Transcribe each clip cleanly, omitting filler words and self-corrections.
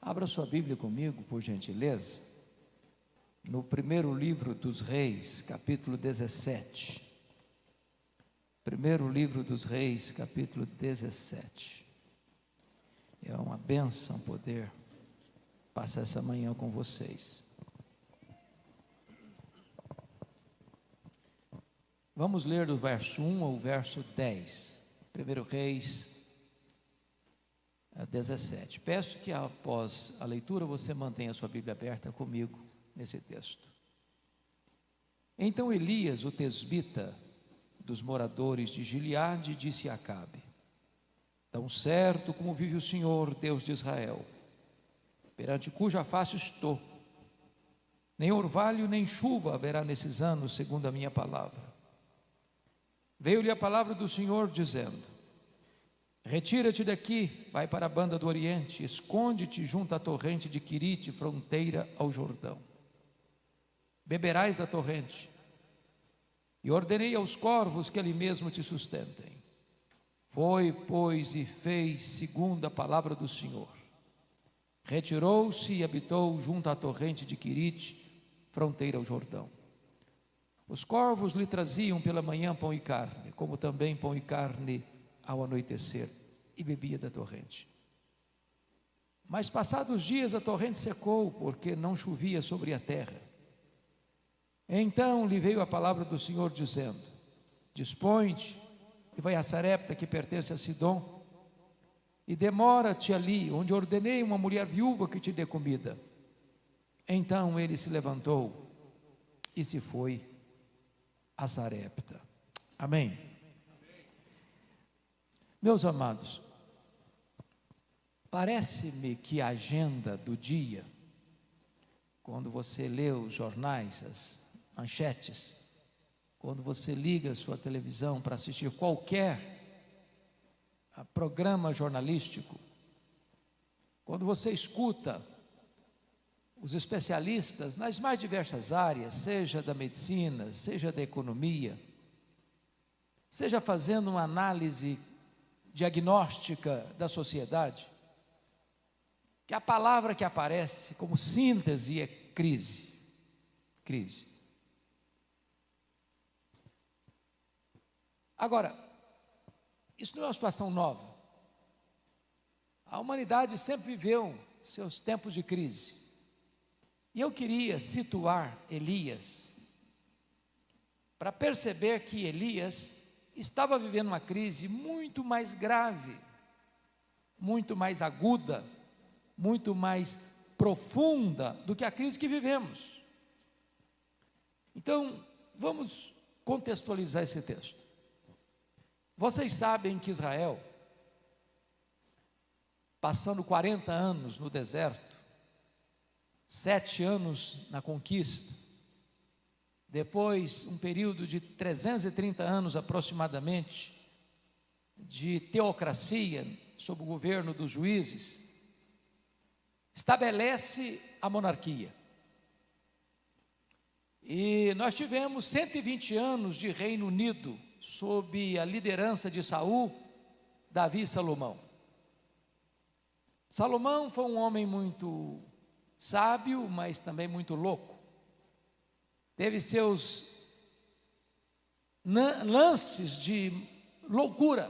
Abra sua Bíblia comigo, por gentileza, no primeiro livro dos Reis, capítulo 17. Primeiro livro dos Reis, capítulo 17. É uma bênção poder passar essa manhã com vocês. Vamos ler do verso 1 ao verso 10. Primeiro Reis 17. Peço que após a leitura você mantenha a sua Bíblia aberta comigo nesse texto. Então Elias, o tesbita dos moradores de Gileade, disse a Acabe: tão certo como vive o Senhor, Deus de Israel, perante cuja face estou, nem orvalho nem chuva haverá nesses anos, segundo a minha palavra. Veio-lhe a palavra do Senhor dizendo: retira-te daqui, vai para a banda do Oriente, esconde-te junto à torrente de Quirite, fronteira ao Jordão. Beberás da torrente, e ordenei aos corvos que ali mesmo te sustentem. Foi, pois, e fez segundo a palavra do Senhor. Retirou-se e habitou junto à torrente de Quirite, fronteira ao Jordão. Os corvos lhe traziam pela manhã pão e carne, como também pão e carne ao anoitecer, e bebia da torrente. Mas passados dias a torrente secou, porque não chovia sobre a terra. Então lhe veio a palavra do Senhor dizendo: dispõe-te e vai a Sarepta, que pertence a Sidom, e demora-te ali, onde ordenei uma mulher viúva que te dê comida. Então ele se levantou e se foi a Sarepta. Amém. Meus amados, parece-me que a agenda do dia, quando você lê os jornais, as manchetes, quando você liga a sua televisão para assistir qualquer programa jornalístico, quando você escuta os especialistas nas mais diversas áreas, seja da medicina, seja da economia, seja fazendo uma análise diagnóstica da sociedade, que a palavra que aparece como síntese é crise. Crise. Agora, isso não é uma situação nova. A humanidade sempre viveu seus tempos de crise. E eu queria situar Elias, para perceber que Elias estava vivendo uma crise muito mais grave, muito mais aguda, muito mais profunda do que a crise que vivemos. Então, vamos contextualizar esse texto. Vocês sabem que Israel, passando 40 anos no deserto, 7 anos na conquista, depois um período de 330 anos aproximadamente, de teocracia, sob o governo dos juízes, estabelece a monarquia. E nós tivemos 120 anos de Reino Unido, sob a liderança de Saul, Davi e Salomão. Salomão foi um homem muito sábio, mas também muito louco. Teve seus lances de loucura,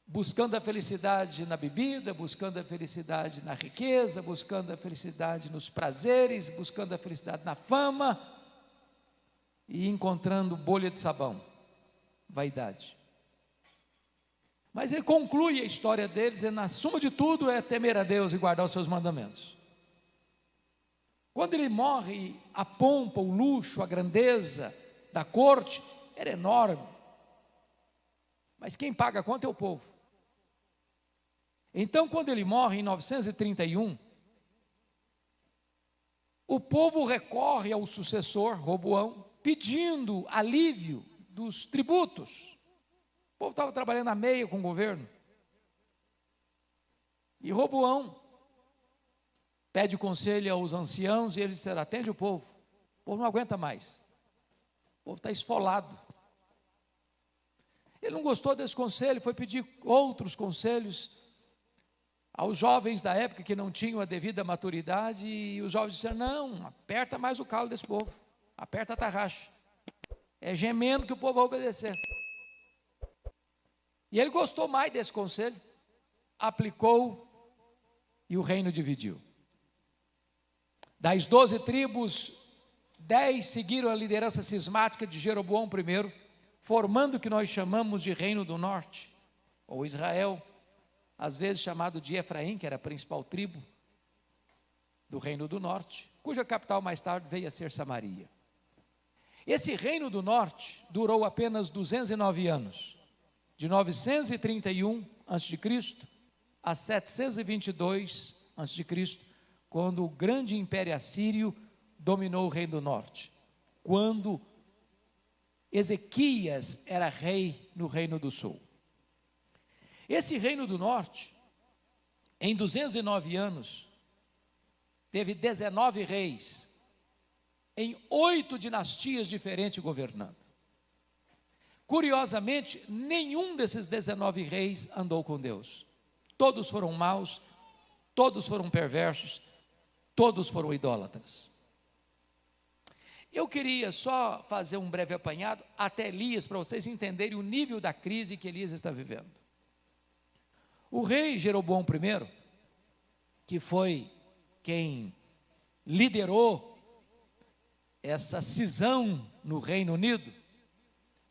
buscando a felicidade na bebida, buscando a felicidade na riqueza, buscando a felicidade nos prazeres, buscando a felicidade na fama e encontrando bolha de sabão, vaidade. Mas ele conclui a história deles e na suma de tudo é temer a Deus e guardar os seus mandamentos. Quando ele morre, a pompa, o luxo, a grandeza da corte era enorme. Mas quem paga a conta é o povo. Então, quando ele morre em 931, o povo recorre ao sucessor, Roboão, pedindo alívio dos tributos. O povo estava trabalhando a meio com o governo. E Roboão pede conselho aos anciãos e eles disseram: atende o povo não aguenta mais, o povo está esfolado. Ele não gostou desse conselho, foi pedir outros conselhos aos jovens da época que não tinham a devida maturidade, e os jovens disseram: não, aperta mais o calo desse povo, aperta a tarraxa, é gemendo que o povo vai obedecer. E ele gostou mais desse conselho, aplicou, e o reino dividiu. Das 12 tribos, 10 seguiram a liderança cismática de Jeroboão I, formando o que nós chamamos de Reino do Norte, ou Israel, às vezes chamado de Efraim, que era a principal tribo do Reino do Norte, cuja capital mais tarde veio a ser Samaria. Esse Reino do Norte durou apenas 209 anos, de 931 a.C. a 722 a.C., quando o grande império assírio dominou o Reino do Norte, quando Ezequias era rei no Reino do Sul. Esse Reino do Norte, em 209 anos, teve 19 reis, em 8 dinastias diferentes governando. Curiosamente, nenhum desses 19 reis andou com Deus. Todos foram maus, todos foram perversos, todos foram idólatras. Eu queria só fazer um breve apanhado até Elias, para vocês entenderem o nível da crise que Elias está vivendo. O rei Jeroboão I, que foi quem liderou essa cisão no Reino Unido,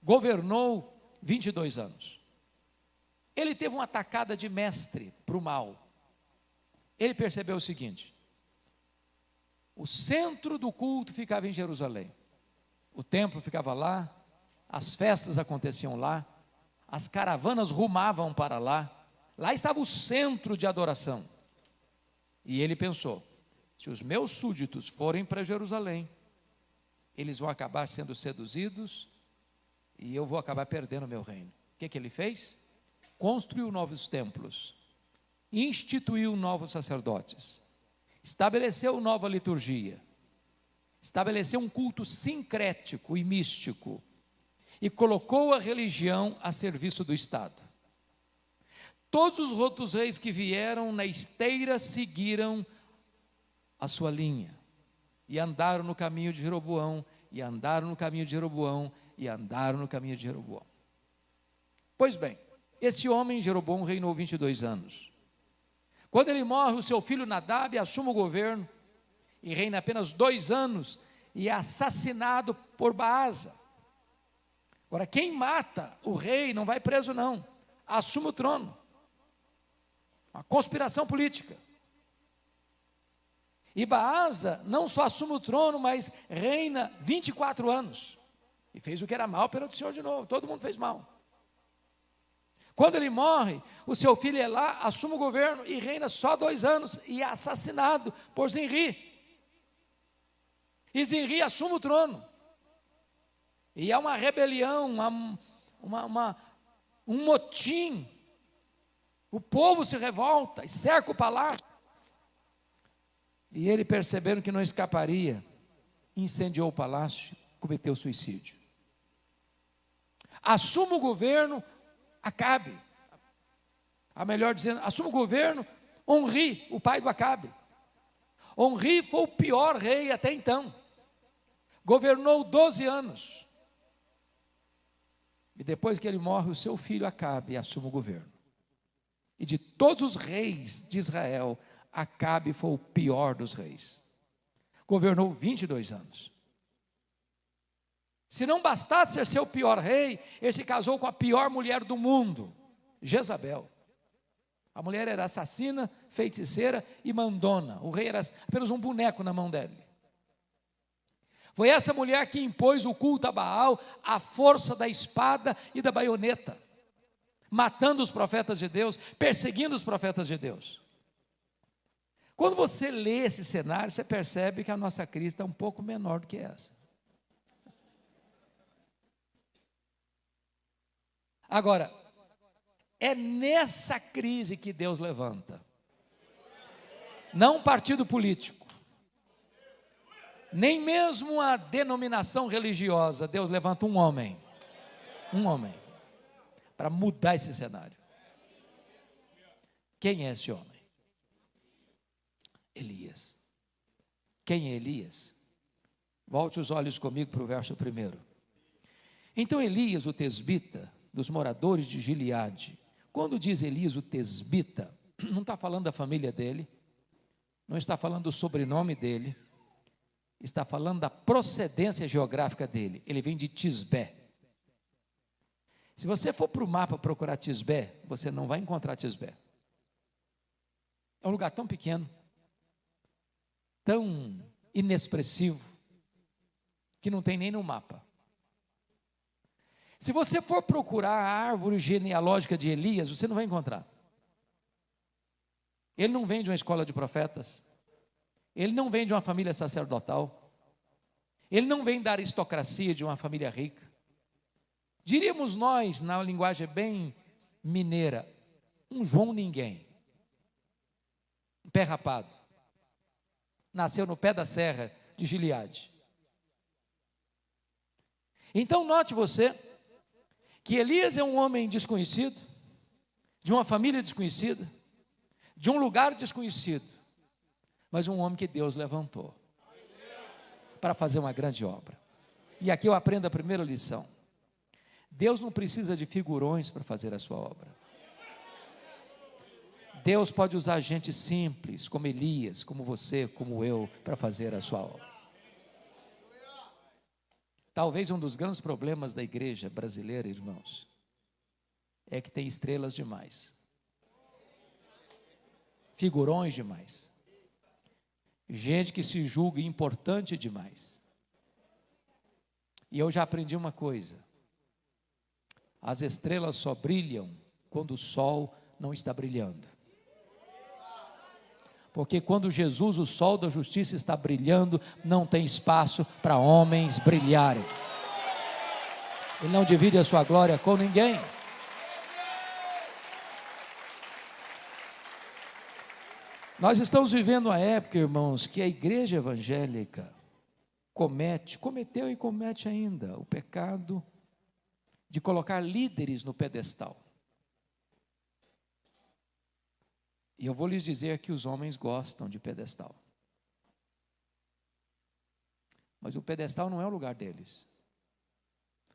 governou 22 anos. Ele teve uma atacada de mestre para o mal. Ele percebeu o seguinte: o centro do culto ficava em Jerusalém, o templo ficava lá, as festas aconteciam lá, as caravanas rumavam para lá, lá estava o centro de adoração. E ele pensou: se os meus súditos forem para Jerusalém, eles vão acabar sendo seduzidos e eu vou acabar perdendo o meu reino. O que ele fez? Construiu novos templos, instituiu novos sacerdotes, estabeleceu nova liturgia, estabeleceu um culto sincrético e místico, e colocou a religião a serviço do Estado. Todos os outros reis que vieram na esteira seguiram a sua linha, e andaram no caminho de Jeroboão, e andaram no caminho de Jeroboão, e andaram no caminho de Jeroboão. Pois bem, esse homem, Jeroboão, reinou 22 anos. Quando ele morre, o seu filho Nadab assume o governo, e reina apenas 2 anos, e é assassinado por Baasa. Agora, quem mata o rei não vai preso não, assume o trono. Uma conspiração política. E Baasa não só assume o trono, mas reina 24 anos. E fez o que era mal perante o Senhor de novo, todo mundo fez mal. Quando ele morre, o seu filho Elá assume o governo e reina só 2 anos, e é assassinado por Zinri. E Zinri assume o trono. E há uma rebelião, um motim. O povo se revolta e cerca o palácio. E ele, percebendo que não escaparia, incendiou o palácio, cometeu suicídio. Assume o governo Acabe. A melhor dizendo, assume o governo Onri, o pai do Acabe. Onri foi o pior rei até então. Governou 12 anos. E depois que ele morre, o seu filho Acabe assume o governo. E de todos os reis de Israel, Acabe foi o pior dos reis. Governou 22 anos. Se não bastasse ser o pior rei, ele se casou com a pior mulher do mundo, Jezabel. A mulher era assassina, feiticeira e mandona. O rei era apenas um boneco na mão dele. Foi essa mulher que impôs o culto a Baal, à força da espada e da baioneta, matando os profetas de Deus, perseguindo os profetas de Deus. Quando você lê esse cenário, você percebe que a nossa crise está um pouco menor do que essa. Agora, é nessa crise que Deus levanta, não um partido político, nem mesmo a denominação religiosa. Deus levanta um homem, para mudar esse cenário. Quem é esse homem? Elias. Quem é Elias? Volte os olhos comigo para o verso 1. Então Elias, o tesbita, dos moradores de Gileade. Quando diz Elias, o tesbita, não está falando da família dele, não está falando do sobrenome dele, está falando da procedência geográfica dele. Ele vem de Tisbé. Se você for para o mapa procurar Tisbé, você não vai encontrar Tisbé. É um lugar tão pequeno, tão inexpressivo, que não tem nem no mapa. Se você for procurar a árvore genealógica de Elias, você não vai encontrar. Ele não vem de uma escola de profetas, ele não vem de uma família sacerdotal, ele não vem da aristocracia de uma família rica. Diríamos nós, na linguagem bem mineira, um João ninguém, um pé rapado, nasceu no pé da serra de Gileade. Então note você, que Elias é um homem desconhecido, de uma família desconhecida, de um lugar desconhecido, mas um homem que Deus levantou para fazer uma grande obra. E aqui eu aprendo a primeira lição: Deus não precisa de figurões para fazer a sua obra. Deus pode usar gente simples, como Elias, como você, como eu, para fazer a sua obra. Talvez um dos grandes problemas da igreja brasileira, irmãos, é que tem estrelas demais, figurões demais, gente que se julga importante demais. E eu já aprendi uma coisa: as estrelas só brilham quando o sol não está brilhando. Porque quando Jesus, o sol da justiça, está brilhando, não tem espaço para homens brilharem. Ele não divide a sua glória com ninguém. Nós estamos vivendo uma época, irmãos, que a igreja evangélica cometeu e comete ainda o pecado de colocar líderes no pedestal. E eu vou lhes dizer que os homens gostam de pedestal. Mas o pedestal não é o lugar deles.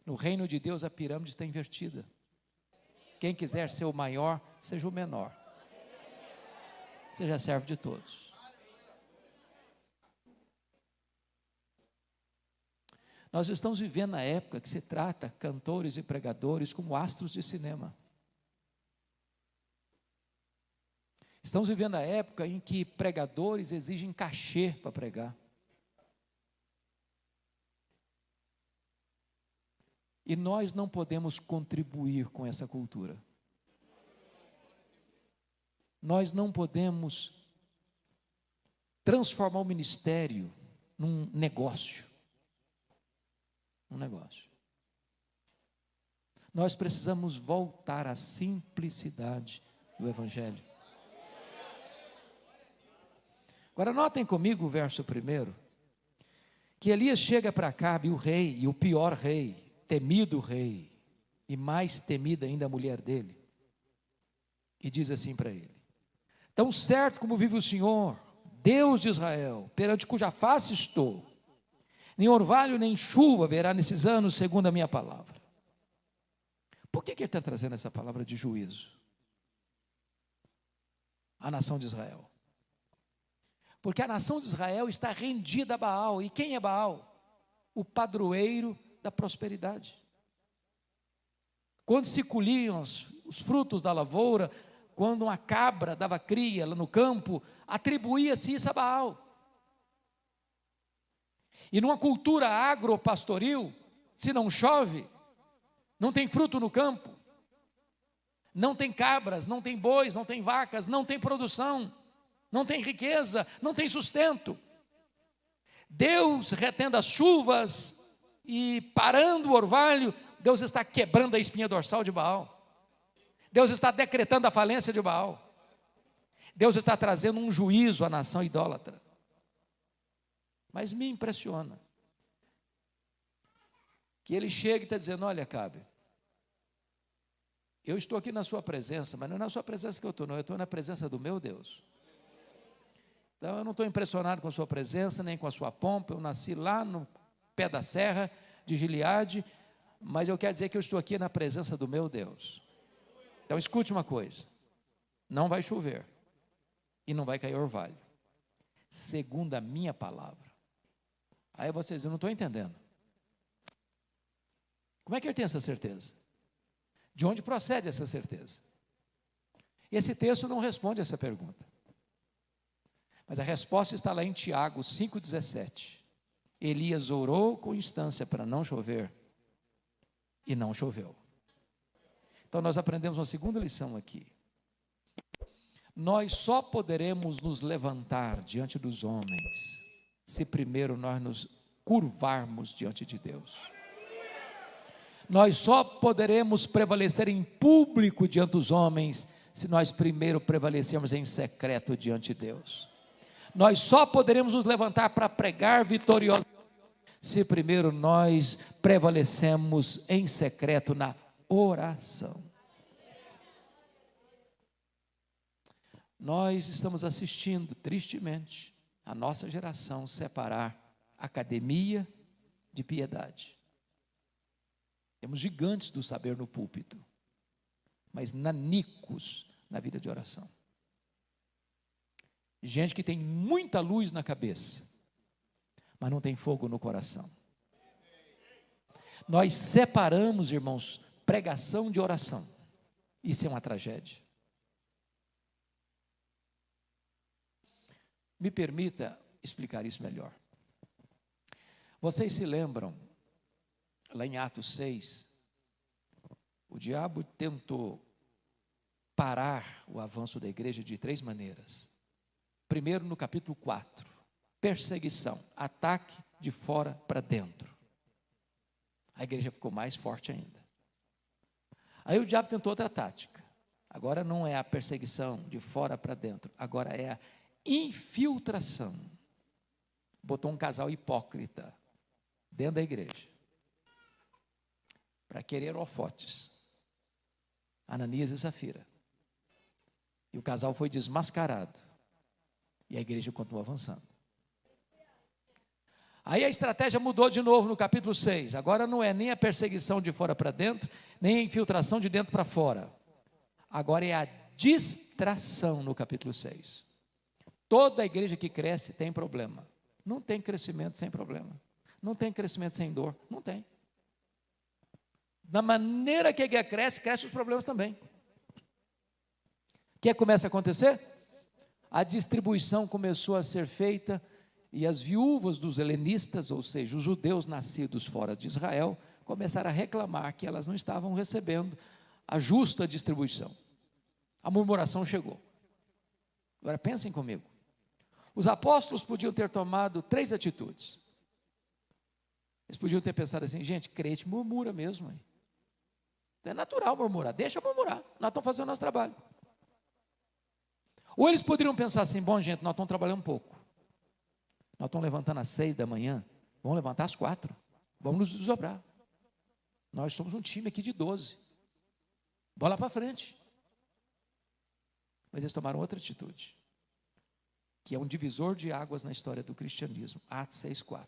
No reino de Deus a pirâmide está invertida. Quem quiser ser o maior, seja o menor. Seja servo de todos. Nós estamos vivendo na época que se trata cantores e pregadores como astros de cinema. Estamos vivendo a época em que pregadores exigem cachê para pregar. E nós não podemos contribuir com essa cultura. Nós não podemos transformar o ministério num negócio. Nós precisamos voltar à simplicidade do Evangelho. Agora notem comigo o verso 1, que Elias chega para Acabe, o rei, e o pior rei, temido rei, e mais temida ainda a mulher dele, e diz assim para ele: tão certo como vive o Senhor, Deus de Israel, perante cuja face estou, nem orvalho nem chuva haverá nesses anos, segundo a minha palavra. Por que ele está trazendo essa palavra de juízo à nação de Israel? Porque a nação de Israel está rendida a Baal. E quem é Baal? O padroeiro da prosperidade. Quando se colhiam os frutos da lavoura, quando uma cabra dava cria lá no campo, atribuía-se isso a Baal. E numa cultura agropastoril, se não chove, não tem fruto no campo, não tem cabras, não tem bois, não tem vacas, não tem produção, não tem riqueza, não tem sustento. Deus retendo as chuvas e parando o orvalho, Deus está quebrando a espinha dorsal de Baal. Deus está decretando a falência de Baal. Deus está trazendo um juízo à nação idólatra. Mas me impressiona que ele chega e está dizendo: olha, Acabe, eu estou aqui na sua presença, mas não é na sua presença que eu estou, não, eu estou na presença do meu Deus. Então eu não estou impressionado com a sua presença, nem com a sua pompa. Eu nasci lá no pé da serra de Gileade, mas eu quero dizer que eu estou aqui na presença do meu Deus. Então escute uma coisa: não vai chover e não vai cair orvalho, segundo a minha palavra. Aí vocês dizem, eu não estou entendendo. Como é que ele tem essa certeza? De onde procede essa certeza? Esse texto não responde essa pergunta. Mas a resposta está lá em Tiago 5,17. Elias orou com instância para não chover, e não choveu. Então nós aprendemos uma segunda lição aqui. Nós só poderemos nos levantar diante dos homens, se primeiro nós nos curvarmos diante de Deus. Nós só poderemos prevalecer em público diante dos homens, se nós primeiro prevalecermos em secreto diante de Deus. Nós só poderemos nos levantar para pregar vitoriosos, se primeiro nós prevalecemos em secreto na oração. Nós estamos assistindo, tristemente, a nossa geração separar academia de piedade. Temos gigantes do saber no púlpito, mas nanicos na vida de oração. Gente que tem muita luz na cabeça, mas não tem fogo no coração. Nós separamos, irmãos, pregação de oração. Isso é uma tragédia. Me permita explicar isso melhor. Vocês se lembram, lá em Atos 6, o diabo tentou parar o avanço da igreja de 3 maneiras. Primeiro, no capítulo 4, perseguição, ataque de fora para dentro. A igreja ficou mais forte ainda. Aí o diabo tentou outra tática. Agora não é a perseguição de fora para dentro, agora é a infiltração. Botou um casal hipócrita dentro da igreja para querer holofotes, Ananias e Safira, e o casal foi desmascarado e a igreja continuou avançando. Aí a estratégia mudou de novo no capítulo 6, agora não é nem a perseguição de fora para dentro, nem a infiltração de dentro para fora, agora é a distração no capítulo 6. Toda igreja que cresce tem problema. Não tem crescimento sem problema. Não tem crescimento sem dor. Não tem. Da maneira que a igreja cresce, crescem os problemas também. O que começa a acontecer? A distribuição começou a ser feita e as viúvas dos helenistas, ou seja, os judeus nascidos fora de Israel, começaram a reclamar que elas não estavam recebendo a justa distribuição. A murmuração chegou. Agora pensem comigo. Os apóstolos podiam ter tomado 3 atitudes. Eles podiam ter pensado assim, gente, crente murmura mesmo. Hein? É natural murmurar, deixa murmurar, nós estamos fazendo o nosso trabalho. Ou eles poderiam pensar assim, bom gente, nós estamos trabalhando um pouco. Nós estamos levantando às 6 da manhã, vamos levantar às 4, vamos nos desdobrar. Nós somos um time aqui de 12. Bola para frente. Mas eles tomaram outra atitude, que é um divisor de águas na história do cristianismo. Atos 6,4.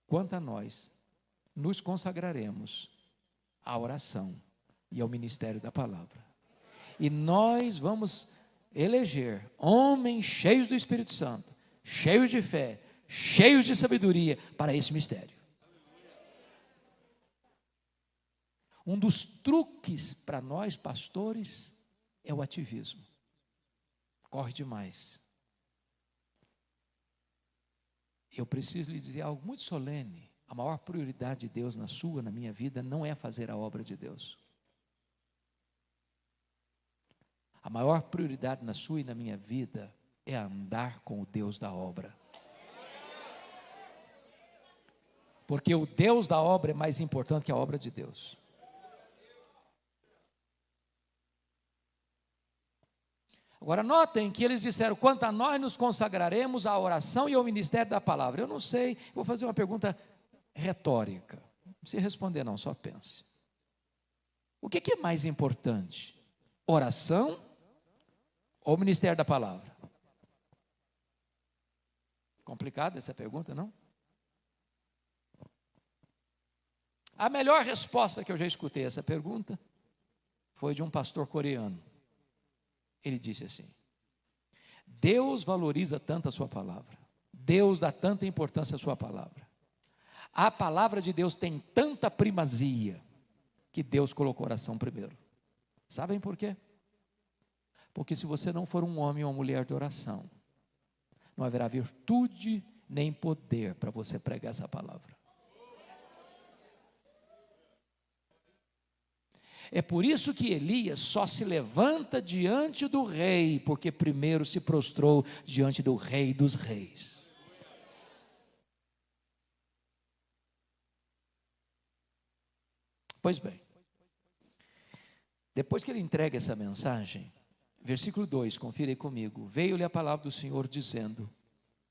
Quanto a nós, nos consagraremos à oração e ao ministério da palavra. E nós vamos eleger homens cheios do Espírito Santo, cheios de fé, cheios de sabedoria para esse mistério. Um dos truques para nós pastores é o ativismo. Corre demais. Eu preciso lhe dizer algo muito solene. A maior prioridade de Deus na sua, na minha vida, não é fazer a obra de Deus. A maior prioridade na sua e na minha vida é andar com o Deus da obra. Porque o Deus da obra é mais importante que a obra de Deus. Agora notem que eles disseram, quanto a nós nos consagraremos à oração e ao ministério da palavra. Eu não sei, vou fazer uma pergunta retórica. Não precisa responder não, só pense. O que é mais importante? Oração ou ministério da palavra? Complicada essa pergunta, não? A melhor resposta que eu já escutei a essa pergunta foi de um pastor coreano. Ele disse assim: Deus valoriza tanto a sua palavra, Deus dá tanta importância à sua palavra, a palavra de Deus tem tanta primazia, que Deus colocou a oração primeiro. Sabem por quê? Porque se você não for um homem ou uma mulher de oração, não haverá virtude nem poder para você pregar essa palavra. É por isso que Elias só se levanta diante do rei, porque primeiro se prostrou diante do Rei dos Reis. Pois bem, depois que ele entrega essa mensagem, versículo 2, confira aí comigo: veio-lhe a palavra do Senhor dizendo: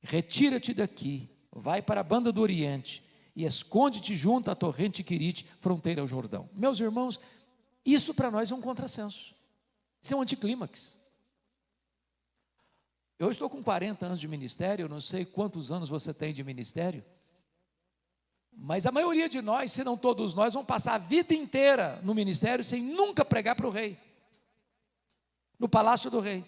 retira-te daqui, vai para a banda do Oriente e esconde-te junto à torrente Querite, fronteira ao Jordão. Meus irmãos, isso para nós é um contrassenso, isso é um anticlímax. Eu estou com 40 anos de ministério, eu não sei quantos anos você tem de ministério, mas a maioria de nós, se não todos nós, vão passar a vida inteira no ministério sem nunca pregar para o rei, no palácio do rei.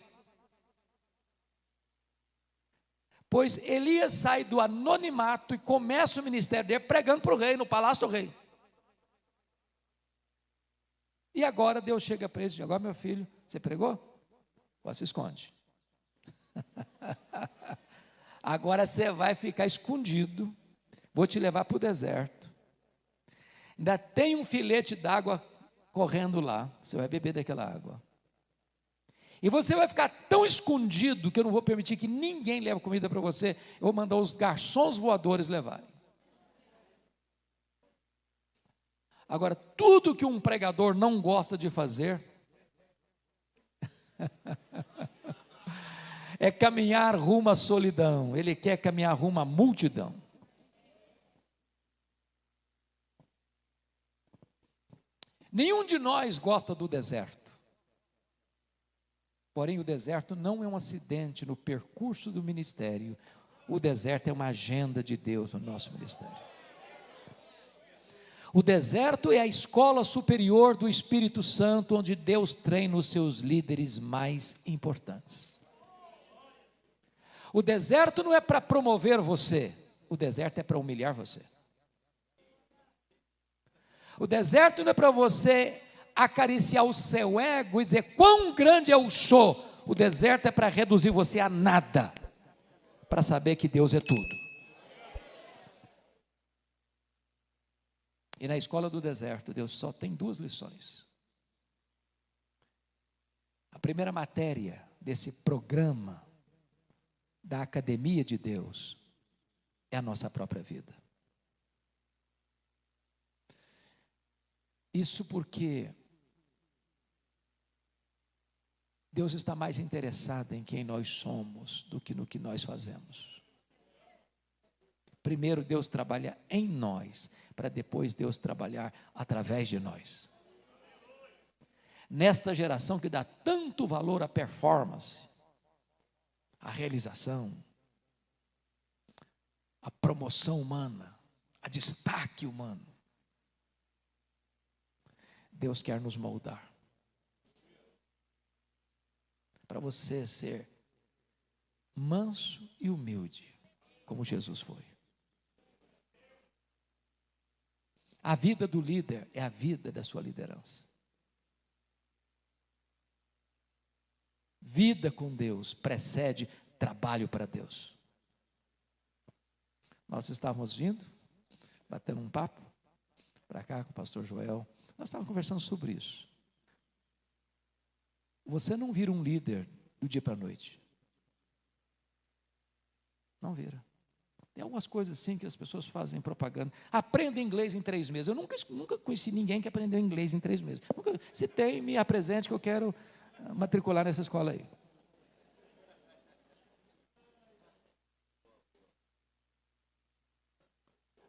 Pois Elias sai do anonimato e começa o ministério dele pregando para o rei, no palácio do rei. E agora Deus chega para ele e diz: agora, meu filho, você pregou? Agora se esconde. Agora você vai ficar escondido, vou te levar para o deserto. Ainda tem um filete d'água correndo lá, você vai beber daquela água. E você vai ficar tão escondido que eu não vou permitir que ninguém leve comida para você, eu vou mandar os garçons voadores levarem. Agora, tudo que um pregador não gosta de fazer é caminhar rumo à solidão. Ele quer caminhar rumo à multidão. Nenhum de nós gosta do deserto. Porém, o deserto não é um acidente no percurso do ministério. O deserto é uma agenda de Deus no nosso ministério. O deserto é a escola superior do Espírito Santo, onde Deus treina os seus líderes mais importantes. O deserto não é para promover você, o deserto é para humilhar você. O deserto não é para você acariciar o seu ego e dizer quão grande eu sou. O deserto é para reduzir você a nada, para saber que Deus é tudo. E na escola do deserto, Deus só tem 2 lições. A primeira matéria desse programa da Academia de Deus é a nossa própria vida. Isso porque Deus está mais interessado em quem nós somos do que no que nós fazemos. Primeiro Deus trabalha em nós, para depois Deus trabalhar através de nós. Nesta geração que dá tanto valor à performance, à realização, à promoção humana, a destaque humano, Deus quer nos moldar, para você ser manso e humilde, como Jesus foi. A vida do líder é a vida da sua liderança. Vida com Deus precede trabalho para Deus. Nós estávamos vindo, batendo um papo, para cá com o pastor Joel, nós estávamos conversando sobre isso. Você não vira um líder do dia para a noite. Não vira. Tem algumas coisas assim que as pessoas fazem propaganda. Aprenda inglês em 3 meses. Eu nunca conheci ninguém que aprendeu inglês em 3 meses. Se tem, me apresente que eu quero matricular nessa escola aí.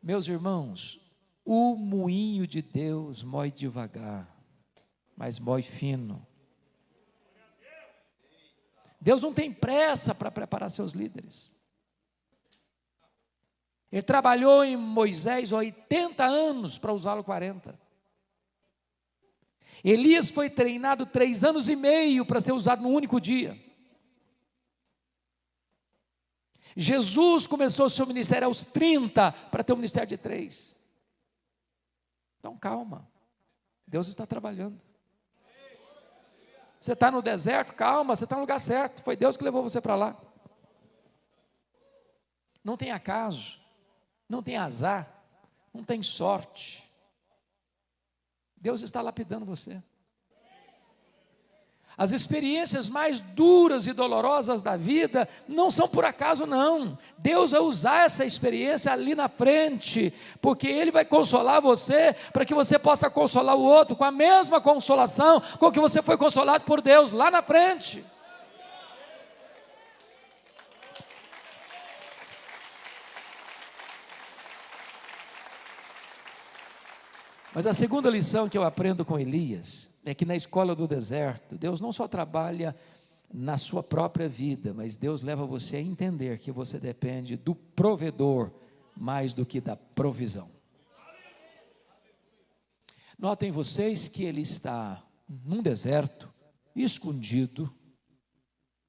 Meus irmãos, o moinho de Deus mói devagar, mas mói fino. Deus não tem pressa para preparar seus líderes. Ele trabalhou em Moisés 80 anos para usá-lo 40. Elias foi treinado 3 anos e meio para ser usado num único dia. Jesus começou o seu ministério aos 30 para ter um ministério de 3. Então calma, Deus está trabalhando. Você está no deserto, calma, você está no lugar certo, foi Deus que levou você para lá. Não tem acaso, não tem azar, não tem sorte. Deus está lapidando você. As experiências mais duras e dolorosas da vida não são por acaso, não. Deus vai usar essa experiência ali na frente, porque Ele vai consolar você, para que você possa consolar o outro com a mesma consolação com que você foi consolado por Deus lá na frente. Mas a segunda lição que eu aprendo com Elias é que na escola do deserto, Deus não só trabalha na sua própria vida, mas Deus leva você a entender que você depende do provedor mais do que da provisão. Notem vocês que ele está num deserto, escondido,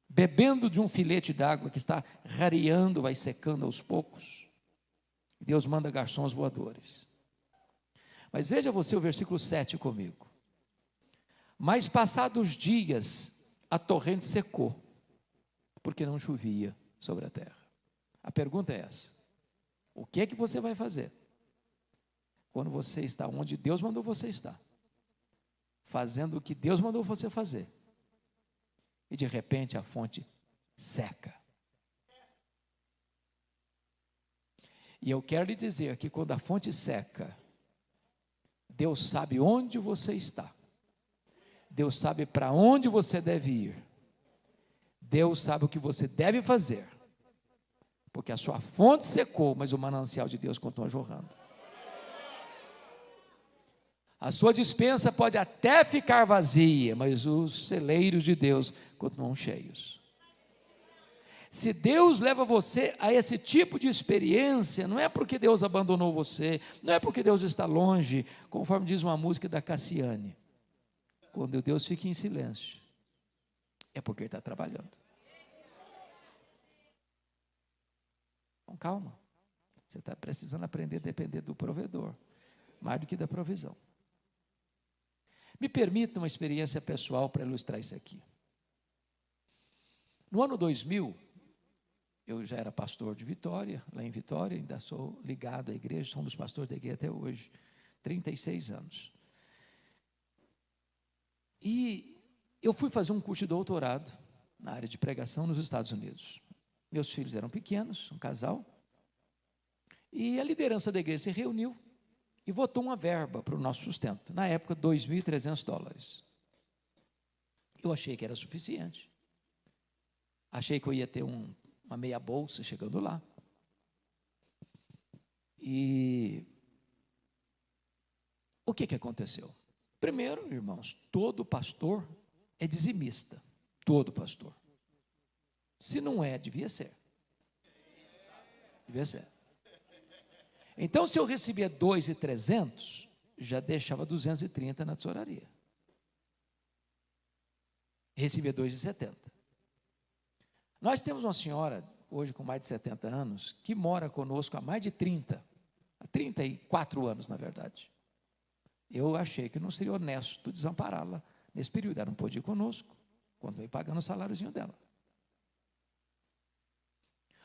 bebendo de um filete d'água que está rareando, vai secando aos poucos. Deus manda garçons voadores. Mas veja você o versículo 7 comigo. Mas passados dias, a torrente secou, porque não chovia sobre a terra. A pergunta é essa: o que é que você vai fazer quando você está onde Deus mandou você estar, fazendo o que Deus mandou você fazer, e de repente a fonte seca? E eu quero lhe dizer que quando a fonte seca, Deus sabe onde você está. Deus sabe para onde você deve ir. Deus sabe o que você deve fazer. Porque a sua fonte secou, mas o manancial de Deus continua jorrando. A sua despensa pode até ficar vazia, mas os celeiros de Deus continuam cheios. Se Deus leva você a esse tipo de experiência, não é porque Deus abandonou você, não é porque Deus está longe, conforme diz uma música da Cassiane. Quando Deus fica em silêncio, é porque Ele está trabalhando. Então calma, você está precisando aprender a depender do provedor, mais do que da provisão. Me permita uma experiência pessoal para ilustrar isso aqui. No ano 2000, eu já era pastor de Vitória, lá em Vitória, ainda sou ligado à igreja, somos pastores da igreja até hoje, 36 anos. E eu fui fazer um curso de doutorado na área de pregação nos Estados Unidos. Meus filhos eram pequenos, um casal, e a liderança da igreja se reuniu e votou uma verba para o nosso sustento, na época $2.300. Eu achei que era suficiente, achei que eu ia ter uma meia bolsa chegando lá, e o que aconteceu? Primeiro, irmãos, todo pastor é dizimista, todo pastor. Se não é, devia ser. Devia ser. Então, se eu recebia 2.300, já deixava 230 na tesouraria. Recebia 2.70. Nós temos uma senhora, hoje com mais de 70 anos, que mora conosco há mais de 34 anos, na verdade. Eu achei que não seria honesto desampará-la nesse período. Ela não pôde ir conosco, quando veio pagando o saláriozinho dela.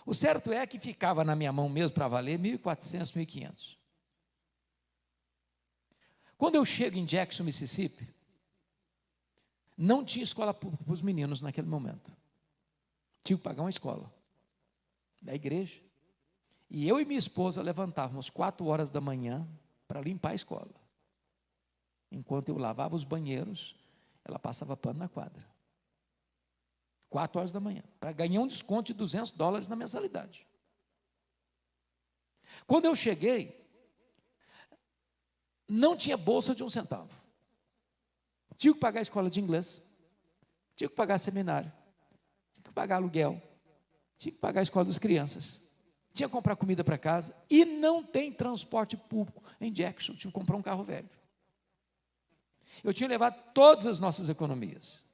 O certo é que ficava na minha mão mesmo para valer 1.400, 1.500. Quando eu chego em Jackson, Mississippi, não tinha escola pública para os meninos naquele momento. Tinha que pagar uma escola da igreja. E eu e minha esposa levantávamos 4 horas da manhã para limpar a escola. Enquanto eu lavava os banheiros, ela passava pano na quadra. 4 horas da manhã, para ganhar um desconto de $200 na mensalidade. Quando eu cheguei, não tinha bolsa de 1 centavo. Tinha que pagar a escola de inglês, tinha que pagar seminário, tinha que pagar aluguel, tinha que pagar a escola das crianças, tinha que comprar comida para casa, e não tem transporte público em Jackson, tive que comprar um carro velho. Eu tinha levado todas as nossas economias.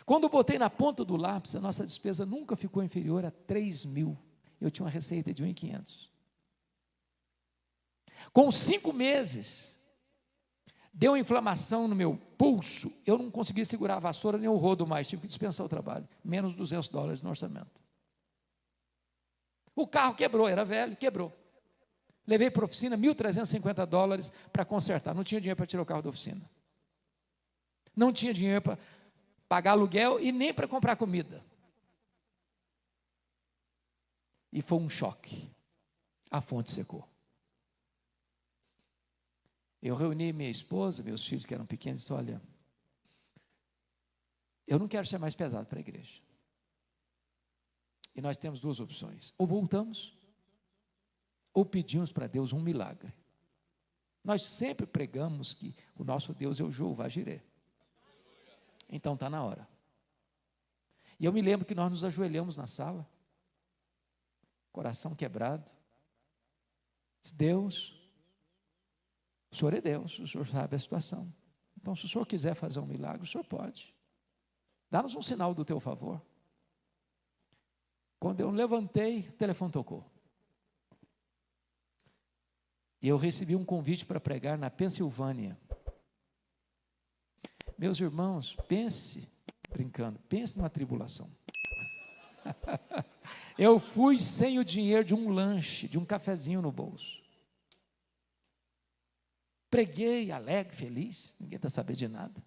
Quando eu botei na ponta do lápis, a nossa despesa nunca ficou inferior a 3.000. Eu tinha uma receita de 1.500. Com 5 meses, deu uma inflamação no meu pulso, eu não conseguia segurar a vassoura nem o rodo mais, tive que dispensar o trabalho, menos $200 no orçamento. O carro quebrou, era velho, quebrou. Levei para a oficina $1.350 para consertar, não tinha dinheiro para tirar o carro da oficina. Não tinha dinheiro para pagar aluguel e nem para comprar comida. E foi um choque, a fonte secou. Eu reuni minha esposa, meus filhos que eram pequenos, e disse: olha, eu não quero ser mais pesado para a igreja. E nós temos 2 opções: ou voltamos, ou pedimos para Deus um milagre. Nós sempre pregamos que o nosso Deus é o Jeová Jireh. Então está na hora. E eu me lembro que nós nos ajoelhamos na sala, coração quebrado. Deus, o Senhor é Deus, o Senhor sabe a situação. Então, se o Senhor quiser fazer um milagre, o Senhor pode. Dá-nos um sinal do teu favor. Quando eu levantei, o telefone tocou. E eu recebi um convite para pregar na Pensilvânia. Meus irmãos, pense numa tribulação. Eu fui sem o dinheiro de um lanche, de um cafezinho no bolso. Preguei, alegre, feliz, ninguém está sabendo de nada.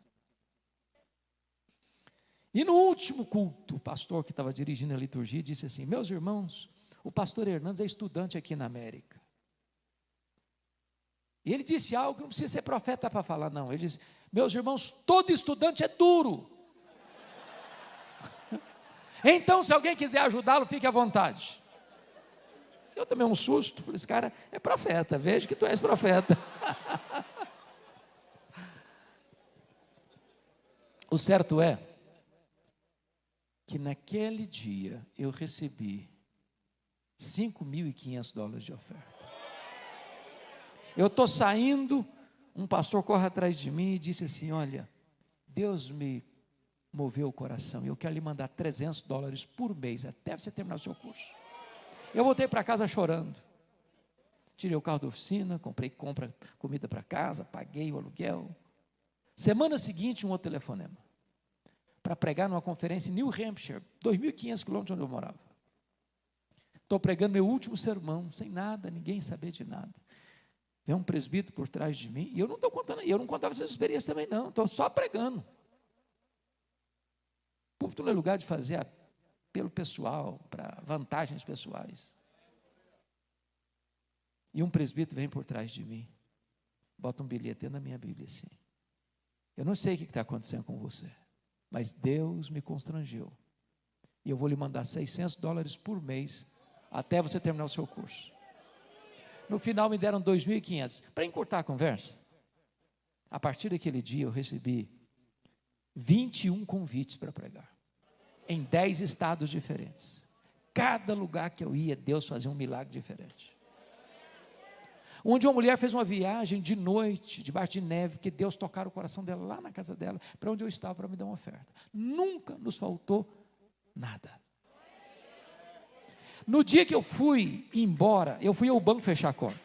E no último culto, o pastor que estava dirigindo a liturgia disse assim: meus irmãos, o pastor Hernandes é estudante aqui na América. E ele disse algo que não precisa ser profeta para falar, não. Ele disse: meus irmãos, todo estudante é duro. Então, se alguém quiser ajudá-lo, fique à vontade. Eu tomei um susto, falei: esse cara é profeta, vejo que tu és profeta. O certo é que naquele dia eu recebi $5.500 de oferta. Eu estou saindo, um pastor corre atrás de mim e disse assim: olha, Deus me moveu o coração, eu quero lhe mandar $300 por mês, até você terminar o seu curso. Eu voltei para casa chorando. Tirei o carro da oficina, comprei comida para casa, paguei o aluguel. Semana seguinte, um outro telefonema, para pregar numa conferência em New Hampshire, 2.500 quilômetros onde eu morava. Estou pregando meu último sermão, sem nada, ninguém saber de nada. Vem um presbítero por trás de mim, e eu não estou contando, eu não contava essas experiências também não, estou só pregando. Púlpito não é lugar de fazer apelo pessoal, para vantagens pessoais. E um presbítero vem por trás de mim, bota um bilhete dentro da minha Bíblia assim: eu não sei o que está acontecendo com você, mas Deus me constrangeu, e eu vou lhe mandar $600 por mês, até você terminar o seu curso. No final me deram 2.500, para encurtar a conversa. A partir daquele dia eu recebi 21 convites para pregar, em 10 estados diferentes. Cada lugar que eu ia, Deus fazia um milagre diferente. Onde uma mulher fez uma viagem de noite, debaixo de neve, porque Deus tocara o coração dela lá na casa dela, para onde eu estava, para me dar uma oferta. Nunca nos faltou nada. No dia que eu fui embora, eu fui ao banco fechar a conta.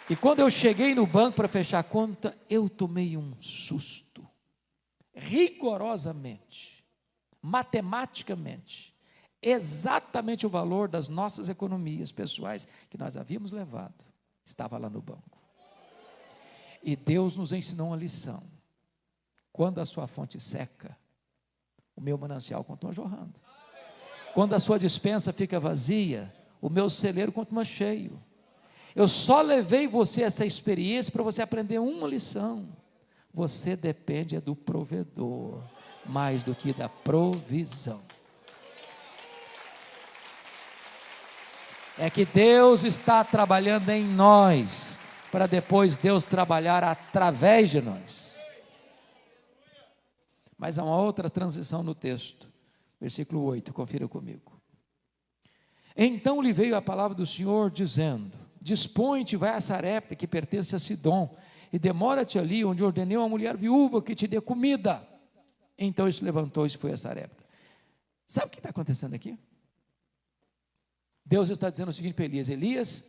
E quando eu cheguei no banco para fechar a conta, eu tomei um susto. Rigorosamente, matematicamente, exatamente o valor das nossas economias pessoais que nós havíamos levado estava lá no banco. E Deus nos ensinou uma lição: quando a sua fonte seca, o meu manancial continua jorrando. Quando a sua despensa fica vazia, o meu celeiro continua cheio. Eu só levei você essa experiência para você aprender uma lição: você depende do provedor mais do que da provisão. É que Deus está trabalhando em nós, para depois Deus trabalhar através de nós. Mas há uma outra transição no texto. Versículo 8, confira comigo. Então lhe veio a palavra do Senhor, dizendo: dispõe-te, vai a Sarepta, que pertence a Sidom, e demora-te ali, onde ordenei uma mulher viúva que te dê comida. Então ele se levantou e foi a Sarepta. Sabe o que está acontecendo aqui? Deus está dizendo o seguinte para Elias: Elias,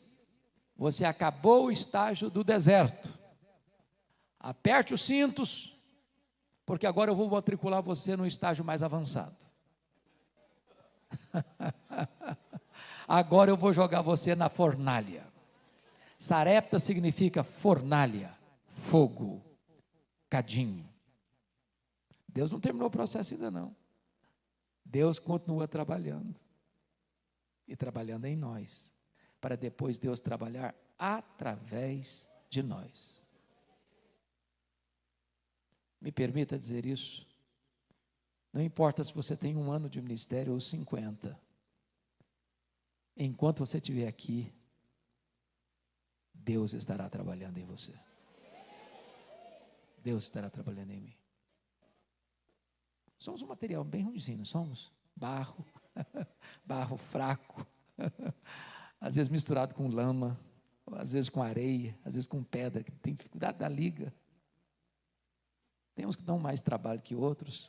você acabou o estágio do deserto, aperte os cintos, porque agora eu vou matricular você no estágio mais avançado. Agora eu vou jogar você na fornalha. Sarepta significa fornalha, fogo, cadinho. Deus não terminou o processo ainda não. Deus continua trabalhando. E trabalhando em nós, para depois Deus trabalhar através de nós. Me permita dizer isso. Não importa se você tem 1 ano de ministério ou 50. Enquanto você estiver aqui, Deus estará trabalhando em você. Deus estará trabalhando em mim. Somos um material bem ruimzinho, não somos? Barro, barro fraco, às vezes misturado com lama, às vezes com areia, às vezes com pedra, que tem dificuldade da liga. Tem uns que dão mais trabalho que outros,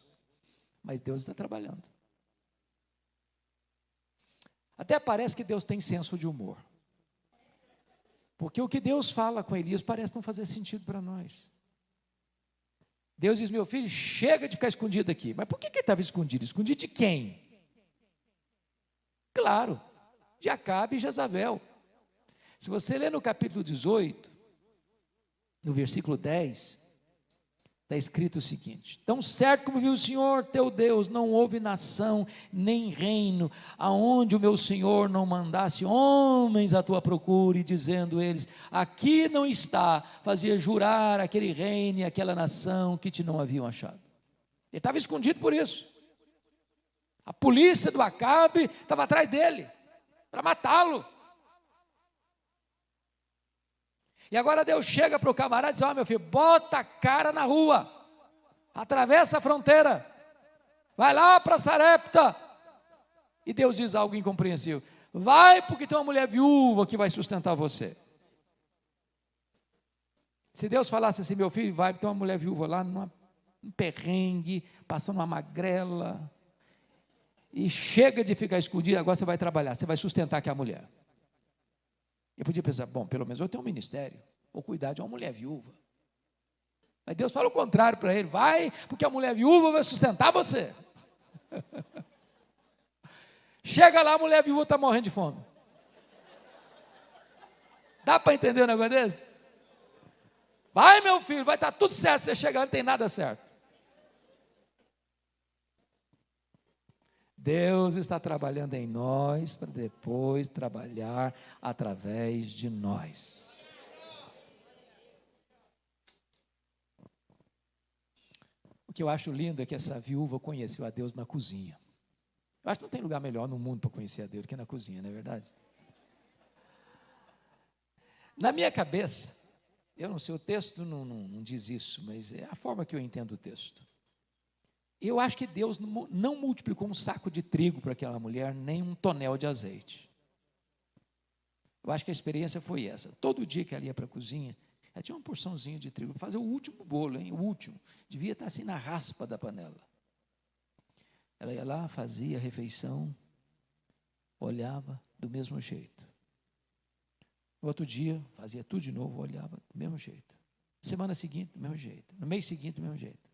mas Deus está trabalhando. Até parece que Deus tem senso de humor, porque o que Deus fala com Elias parece não fazer sentido para nós. Deus diz: meu filho, chega de ficar escondido aqui. Mas por que ele estava escondido? Escondido de quem? Claro, de Acabe e Jezabel. Se você ler no capítulo 18, no versículo 10, está escrito o seguinte: tão certo como viu o Senhor teu Deus, não houve nação nem reino aonde o meu Senhor não mandasse homens à tua procura, e dizendo eles: aqui não está, fazia jurar aquele reino e aquela nação que te não haviam achado. Ele estava escondido por isso. A polícia do Acabe estava atrás dele para matá-lo. E agora Deus chega para o camarada e diz: ó, meu filho, bota a cara na rua, atravessa a fronteira, vai lá para Sarepta. E Deus diz algo incompreensível: vai, porque tem uma mulher viúva que vai sustentar você. Se Deus falasse assim: meu filho, vai, porque tem uma mulher viúva lá num perrengue, passando uma magrela, e chega de ficar escondido, agora você vai trabalhar, você vai sustentar aquela mulher. Eu podia pensar: bom, pelo menos eu tenho um ministério, vou cuidar de uma mulher viúva. Mas Deus fala o contrário para ele: vai, porque a mulher viúva vai sustentar você. Chega lá, a mulher viúva está morrendo de fome. Dá para entender um negócio desse? Vai, meu filho, vai estar tudo certo. Você chega lá, não tem nada certo. Deus está trabalhando em nós para depois trabalhar através de nós. O que eu acho lindo é que essa viúva conheceu a Deus na cozinha. Eu acho que não tem lugar melhor no mundo para conhecer a Deus do que na cozinha, não é verdade? Na minha cabeça, eu não sei, o texto não diz isso, mas é a forma que eu entendo o texto. Eu acho que Deus não multiplicou um saco de trigo para aquela mulher, nem um tonel de azeite. Eu acho que a experiência foi essa. Todo dia que ela ia para a cozinha, ela tinha uma porçãozinha de trigo para fazer o último bolo, hein? O último. Devia estar assim na raspa da panela. Ela ia lá, fazia a refeição, olhava do mesmo jeito. No outro dia, fazia tudo de novo, olhava do mesmo jeito. Semana seguinte, do mesmo jeito. No mês seguinte, do mesmo jeito.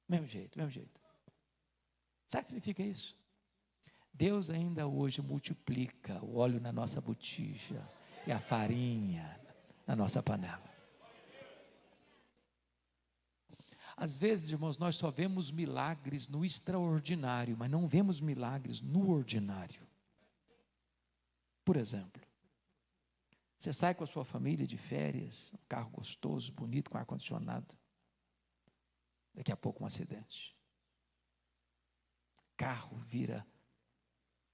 Mesmo jeito, mesmo jeito. Sabe o que significa isso? Deus ainda hoje multiplica o óleo na nossa botija e a farinha na nossa panela. Às vezes, irmãos, nós só vemos milagres no extraordinário, mas não vemos milagres no ordinário. Por exemplo, você sai com a sua família de férias, um carro gostoso, bonito, com ar-condicionado. Daqui a pouco um acidente. Carro vira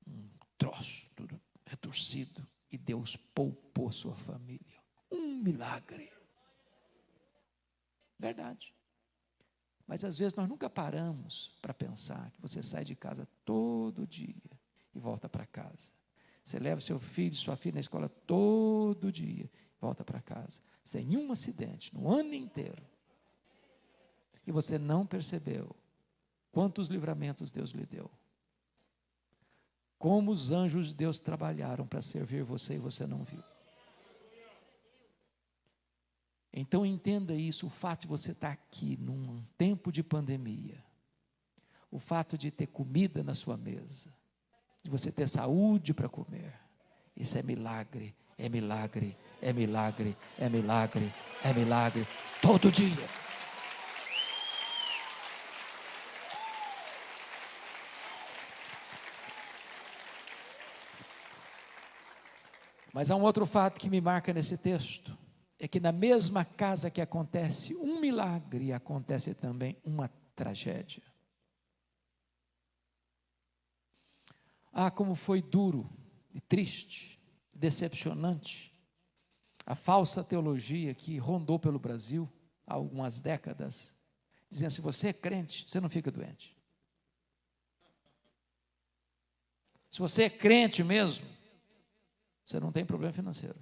um troço, tudo retorcido, e Deus poupou sua família. Um milagre. Verdade. Mas às vezes nós nunca paramos para pensar que você sai de casa todo dia e volta para casa. Você leva seu filho, sua filha na escola todo dia e volta para casa. Sem nenhum acidente, no ano inteiro. E você não percebeu quantos livramentos Deus lhe deu. Como os anjos de Deus trabalharam para servir você e você não viu. Então entenda isso, o fato de você estar aqui num tempo de pandemia, o fato de ter comida na sua mesa, de você ter saúde para comer, isso é milagre, é milagre, é milagre, é milagre, é milagre, todo dia. Mas há um outro fato que me marca nesse texto, é que na mesma casa que acontece um milagre, acontece também uma tragédia. Ah, como foi duro e triste, decepcionante, a falsa teologia que rondou pelo Brasil há algumas décadas, dizendo: se você é crente, você não fica doente. Se você é crente mesmo, você não tem problema financeiro.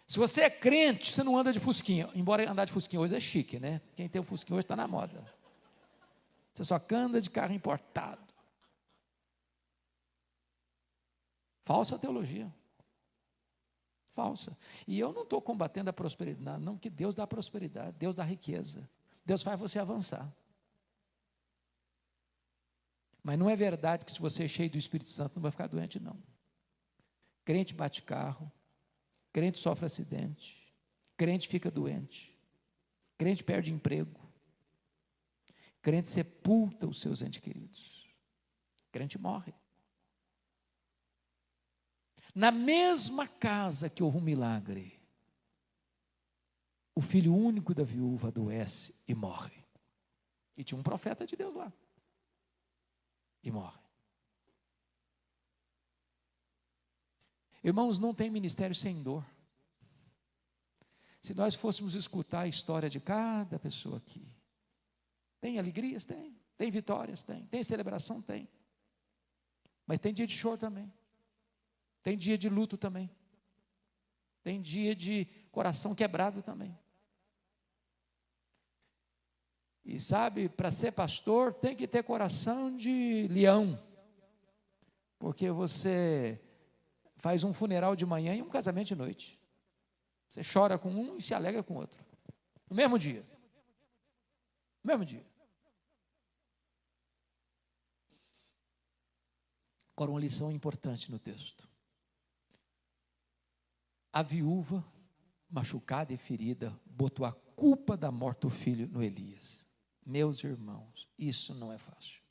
Se você é crente, você não anda de fusquinha, embora andar de fusquinha hoje é chique, né? Quem tem o fusquinha hoje está na moda. Você só anda de carro importado. Falsa teologia. Falsa. E eu não estou combatendo a prosperidade, não, que Deus dá prosperidade, Deus dá riqueza. Deus faz você avançar. Mas não é verdade que se você é cheio do Espírito Santo não vai ficar doente, não. Crente bate carro, crente sofre acidente, crente fica doente, crente perde emprego, crente sepulta os seus entes queridos, crente morre. Na mesma casa que houve um milagre, o filho único da viúva adoece e morre. E tinha um profeta de Deus lá. E morre. Irmãos, não tem ministério sem dor. Se nós fôssemos escutar a história de cada pessoa aqui, tem alegrias? Tem. Tem vitórias? Tem. Tem celebração? Tem. Mas tem dia de choro também. Tem dia de luto também. Tem dia de coração quebrado também. E sabe, para ser pastor tem que ter coração de leão. Porque você faz um funeral de manhã e um casamento de noite. Você chora com um e se alegra com o outro. No mesmo dia. No mesmo dia. Agora, uma lição importante no texto. A viúva, machucada e ferida, botou a culpa da morte do filho no Elias. Meus irmãos, isso não é fácil.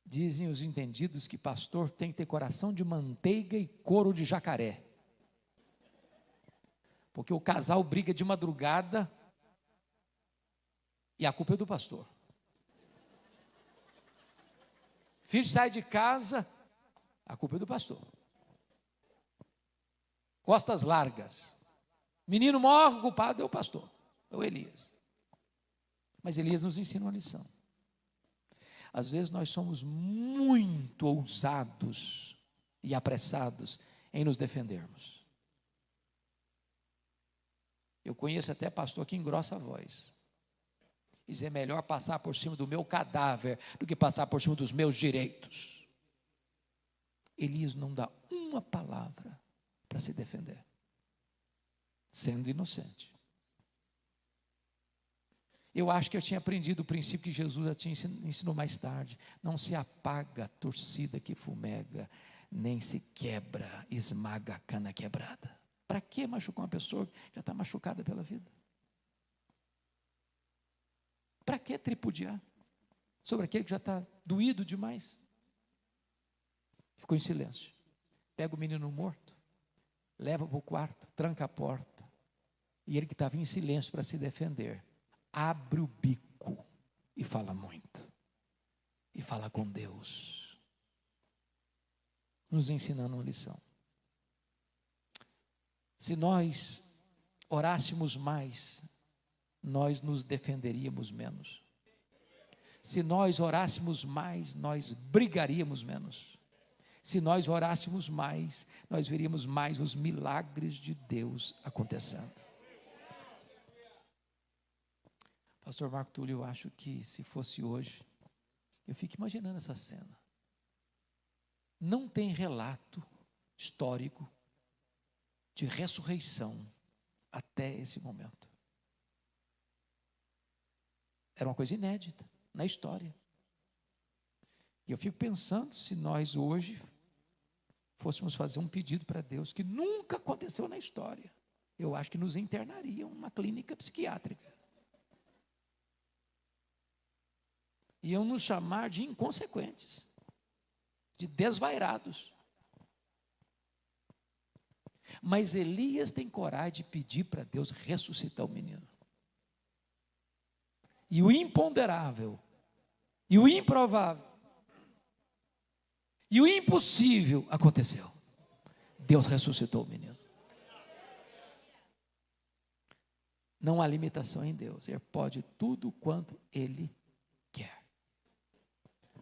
Dizem os entendidos que pastor tem que ter coração de manteiga e couro de jacaré. Porque o casal briga de madrugada e a culpa é do pastor. Filho sai de casa, a culpa é do pastor. Costas largas. Menino morre, o culpado é o pastor, é o Elias. Mas Elias nos ensina uma lição. Às vezes nós somos muito ousados e apressados em nos defendermos. Eu conheço até pastor que engrossa a voz. Diz: é melhor passar por cima do meu cadáver do que passar por cima dos meus direitos. Elias não dá uma palavra para se defender, sendo inocente. Eu acho que eu tinha aprendido o princípio que Jesus já tinha ensinou mais tarde. Não se apaga a torcida que fumega, nem se quebra, esmaga a cana quebrada. Para que machucar uma pessoa que já está machucada pela vida? Para que tripudiar sobre aquele que já está doído demais? Ficou em silêncio. Pega o menino morto, leva para o quarto, tranca a porta. E ele que estava em silêncio para se defender, abre o bico e fala muito. E fala com Deus. Nos ensinando uma lição. Se nós orássemos mais, nós nos defenderíamos menos. Se nós orássemos mais, nós brigaríamos menos. Se nós orássemos mais, nós veríamos mais os milagres de Deus acontecendo. Pastor Marco Túlio, eu acho que se fosse hoje, eu fico imaginando essa cena. Não tem relato histórico de ressurreição até esse momento. Era uma coisa inédita na história. E eu fico pensando se nós hoje fôssemos fazer um pedido para Deus que nunca aconteceu na história, eu acho que nos internariam numa clínica psiquiátrica. Iam nos chamar de inconsequentes, de desvairados. Mas Elias tem coragem de pedir para Deus ressuscitar o menino. E o imponderável, e o improvável, e o impossível aconteceu. Deus ressuscitou o menino. Não há limitação em Deus. Ele pode tudo quanto Ele quer.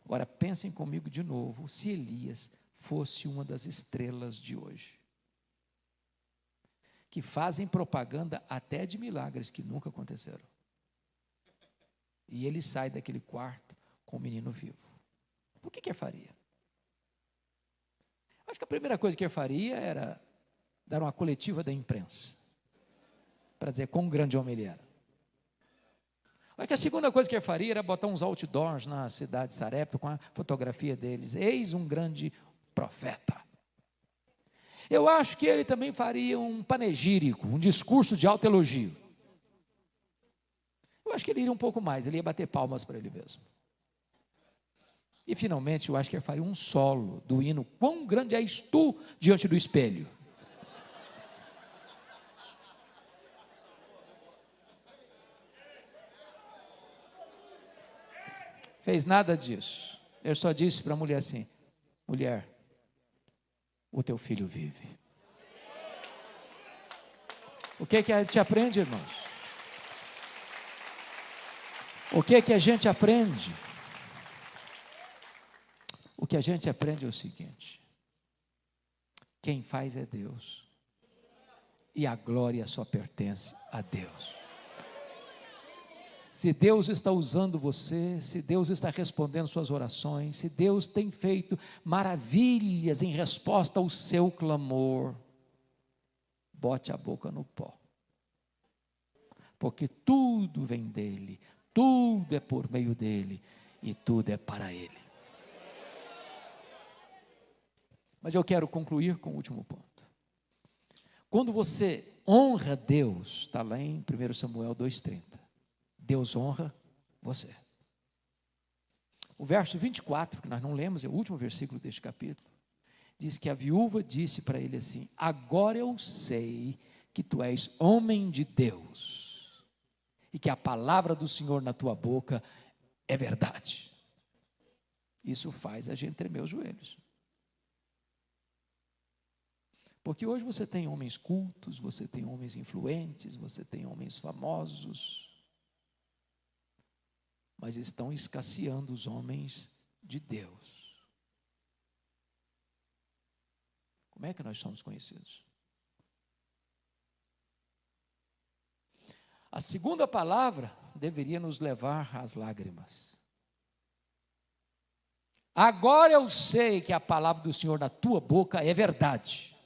Agora pensem comigo de novo, se Elias fosse uma das estrelas de hoje, que fazem propaganda até de milagres que nunca aconteceram. E ele sai daquele quarto com o menino vivo. O que ele faria? Acho que a primeira coisa que ele faria era dar uma coletiva da imprensa, para dizer quão grande homem ele era. Acho que a segunda coisa que ele faria era botar uns outdoors na cidade de Sarepta com a fotografia deles. Eis um grande profeta. Eu acho que ele também faria um panegírico, um discurso de alto elogio. Eu acho que ele iria um pouco mais, ele ia bater palmas para ele mesmo. E finalmente, eu acho que ele faria um solo do hino, quão grande és tu diante do espelho. Fez nada disso. Eu só disse para a mulher assim: mulher, o teu filho vive. O que a gente aprende, irmãos? O que a gente aprende? O que a gente aprende é o seguinte: quem faz é Deus, e a glória só pertence a Deus. Se Deus está usando você, se Deus está respondendo suas orações, se Deus tem feito maravilhas em resposta ao seu clamor, bote a boca no pó, porque tudo vem dele, tudo é por meio dele e tudo é para ele. Mas eu quero concluir com o último ponto. Quando você honra Deus, está lá em 1 Samuel 2,30, Deus honra você. O verso 24, que nós não lemos, é o último versículo deste capítulo, diz que a viúva disse para ele assim: agora eu sei que tu és homem de Deus, e que a palavra do Senhor na tua boca é verdade. Isso faz a gente tremer os joelhos. Porque hoje você tem homens cultos, você tem homens influentes, você tem homens famosos, mas estão escasseando os homens de Deus. Como é que nós somos conhecidos? A segunda palavra deveria nos levar às lágrimas. Agora eu sei que a palavra do Senhor na tua boca é verdade.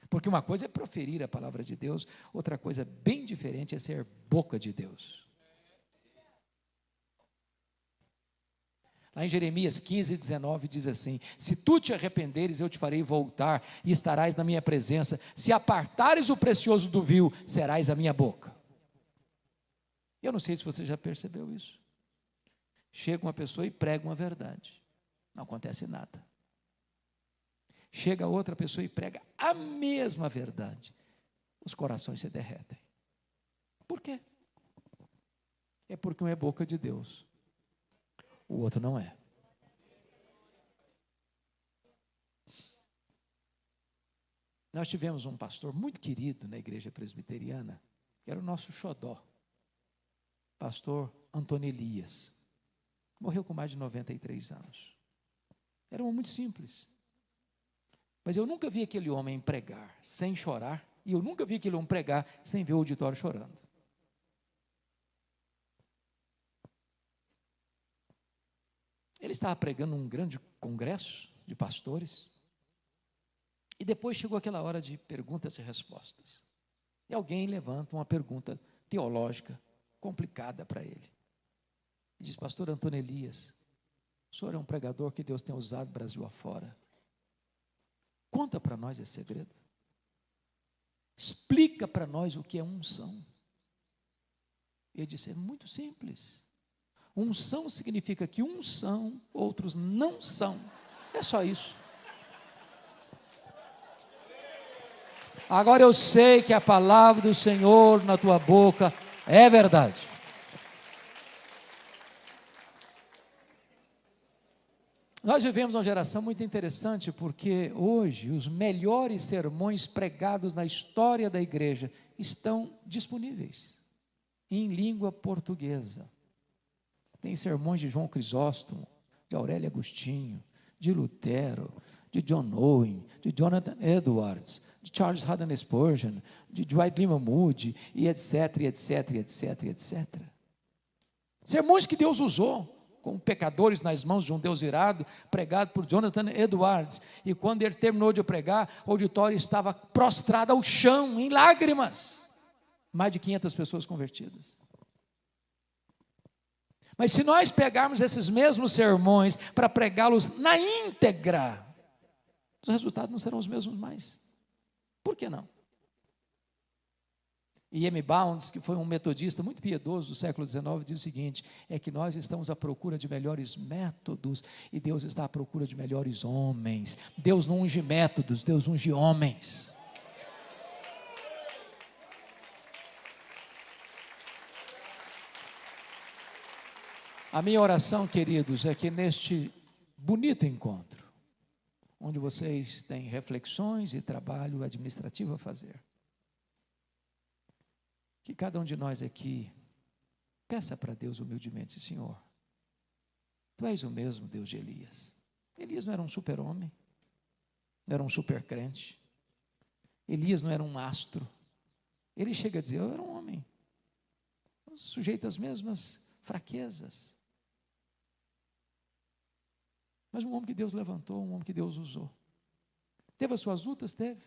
Porque uma coisa é proferir a palavra de Deus, outra coisa bem diferente é ser boca de Deus. Lá em Jeremias 15:19 diz assim: se tu te arrependeres, eu te farei voltar e estarás na minha presença. Se apartares o precioso do vil, serás a minha boca. Eu não sei se você já percebeu isso. Chega uma pessoa e prega uma verdade, não acontece nada. Chega outra pessoa e prega a mesma verdade, os corações se derretem. Por quê? É porque um é boca de Deus, o outro não é. Nós tivemos um pastor muito querido na igreja presbiteriana, que era o nosso xodó, pastor Antônio Elias. Morreu com mais de 93 anos. Era um homem muito simples. Mas eu nunca vi aquele homem pregar sem chorar, e eu nunca vi aquele homem pregar sem ver o auditório chorando. Ele estava pregando num grande congresso de pastores, e depois chegou aquela hora de perguntas e respostas. E alguém levanta uma pergunta teológica complicada para ele. E diz: pastor Antônio Elias, o senhor é um pregador que Deus tem usado Brasil afora. Conta para nós esse segredo. Explica para nós o que é unção. Ele disse: é muito simples. Unção significa que uns são, outros não são. É só isso. Agora eu sei que a palavra do Senhor na tua boca é verdade. Nós vivemos uma geração muito interessante, porque hoje os melhores sermões pregados na história da igreja estão disponíveis em língua portuguesa. Tem sermões de João Crisóstomo, de Aurélio Agostinho, de Lutero, de John Owen, de Jonathan Edwards, de Charles Haddon Spurgeon, de Dwight Lyman Moody, e etc, etc, etc, etc. Sermões que Deus usou como pecadores nas mãos de um Deus irado, pregado por Jonathan Edwards. E quando ele terminou de pregar, o auditório estava prostrado ao chão, em lágrimas. Mais de 500 pessoas convertidas. Mas se nós pegarmos esses mesmos sermões para pregá-los na íntegra, os resultados não serão os mesmos mais. Por que não? E M. Bounds, que foi um metodista muito piedoso do século XIX, diz o seguinte: é que nós estamos à procura de melhores métodos e Deus está à procura de melhores homens. Deus não unge métodos, Deus unge homens. A minha oração, queridos, é que neste bonito encontro, onde vocês têm reflexões e trabalho administrativo a fazer, que cada um de nós aqui peça para Deus humildemente: Senhor, Tu és o mesmo Deus de Elias. Elias não era um super-homem, não era um super-crente. Elias não era um astro. Ele chega a dizer: eu era um homem, sujeito às mesmas fraquezas. Mas um homem que Deus levantou, um homem que Deus usou. Teve as suas lutas? Teve.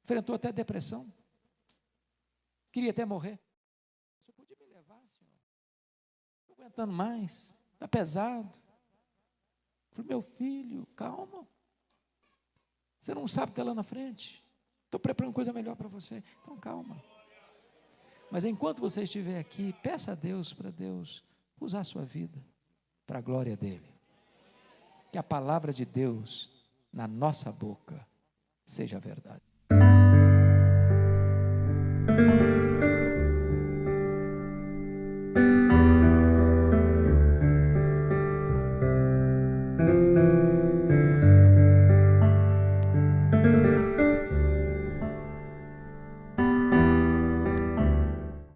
Enfrentou até depressão. Queria até morrer. Você podia me levar, Senhor? Não estou aguentando mais. Está pesado. Falei: meu filho, calma. Você não sabe o que está lá na frente. Estou preparando coisa melhor para você. Então calma. Mas enquanto você estiver aqui, peça a Deus para Deus usar a sua vida para a glória dEle. Que a palavra de Deus na nossa boca seja verdade.